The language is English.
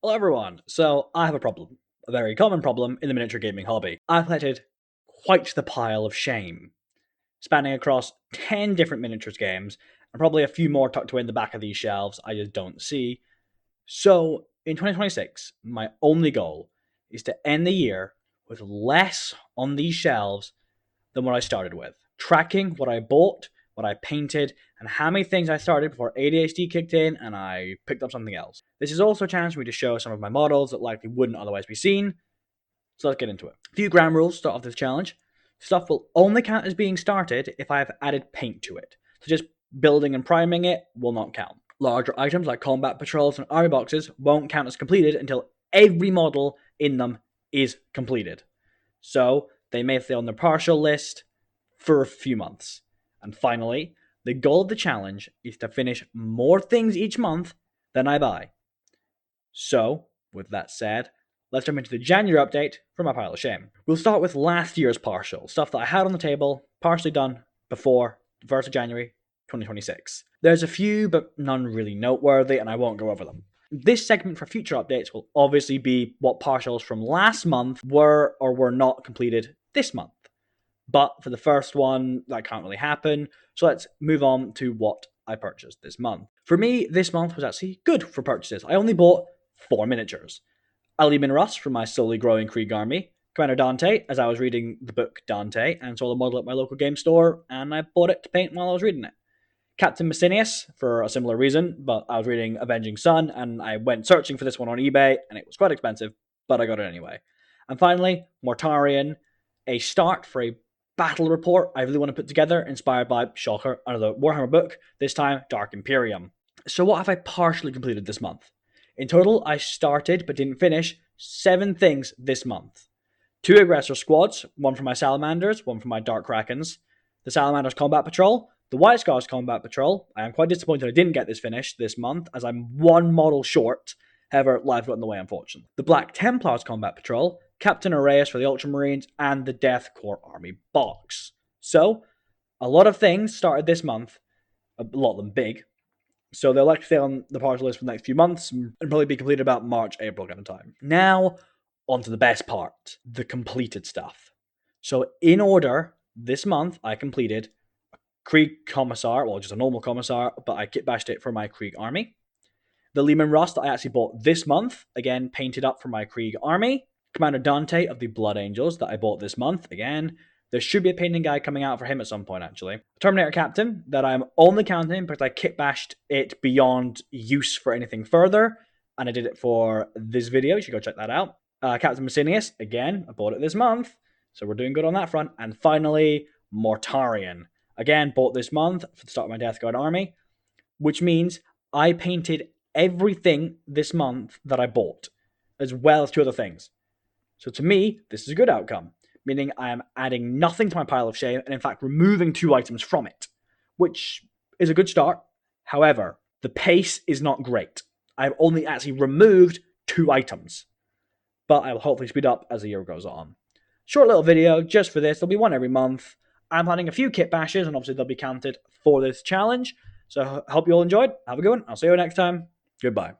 Hello everyone, so I have a problem. A very common problem in the miniature gaming hobby. I've collected quite the pile of shame, spanning across 10 different miniatures games, and probably a few more tucked away in the back of these shelves I just don't see. So, in 2026, my only goal is to end the year with less on these shelves than what I started with. Tracking what I bought, what I painted, and how many things I started before ADHD kicked in and I picked up something else. This is also a chance for me to show some of my models that likely wouldn't otherwise be seen. So let's get into it. A few ground rules to start off this challenge. Stuff will only count as being started if I have added paint to it. So just building and priming it will not count. Larger items like combat patrols and army boxes won't count as completed until every model in them is completed. So they may stay on the partial list for a few months. And finally, the goal of the challenge is to finish more things each month than I buy. So, with that said, let's jump into the January update for my pile of shame. We'll start with last year's partial, stuff that I had on the table, partially done before the 1st of January 2026. There's a few, but none really noteworthy, and I won't go over them. This segment for future updates will obviously be what partials from last month were or were not completed this month. But for the first one, that can't really happen. So let's move on to what I purchased this month. For me, this month was actually good for purchases. I only bought 4 miniatures. A Lehman Russ from my slowly growing Krieg army. Commander Dante, as I was reading the book Dante, and saw the model at my local game store, and I bought it to paint while I was reading it. Captain Messinius, for a similar reason, but I was reading Avenging Sun, and I went searching for this one on eBay, and it was quite expensive, but I got it anyway. And finally, Mortarion, a start for a battle report I really want to put together, inspired by, shocker, another Warhammer book, this time Dark Imperium. So what have I partially completed this month? In total, I started but didn't finish 7 things this month. 2 aggressor squads, one for my Salamanders, one for my Dark Krakens, the Salamanders Combat Patrol, the White Scars Combat Patrol. I am quite disappointed I didn't get this finished this month, as I'm 1 model short. However, life got in the way, unfortunately. The Black Templars Combat Patrol, Captain Arrayus for the Ultramarines, and the Death Corps Army box. So, a lot of things started this month, a lot of them big, so they'll likely stay on the partial list for the next few months and probably be completed about March, April kind of time. Now, on to the best part, the completed stuff. So in order, this month I completed a Krieg Commissar, well just a normal Commissar, but I kit bashed it for my Krieg army. The Lehman Russ that I actually bought this month, again painted up for my Krieg army. Commander Dante of the Blood Angels that I bought this month, again. There should be a painting guide coming out for him at some point, actually. Terminator Captain, that I'm only counting because I kit bashed it beyond use for anything further, and I did it for this video. You should go check that out. Captain Messinius, again, I bought it this month, so we're doing good on that front. And finally, Mortarion. Again, bought this month for the start of my Death Guard army, which means I painted everything this month that I bought, as well as 2 other things. So to me, this is a good outcome, meaning I am adding nothing to my pile of shame and in fact removing 2 items from it, which is a good start. However, the pace is not great. I've only actually removed 2 items, but I will hopefully speed up as the year goes on. Short little video just for this. There'll be one every month. I'm planning a few kit bashes, and obviously they'll be counted for this challenge. So I hope you all enjoyed. Have a good one. I'll see you next time. Goodbye.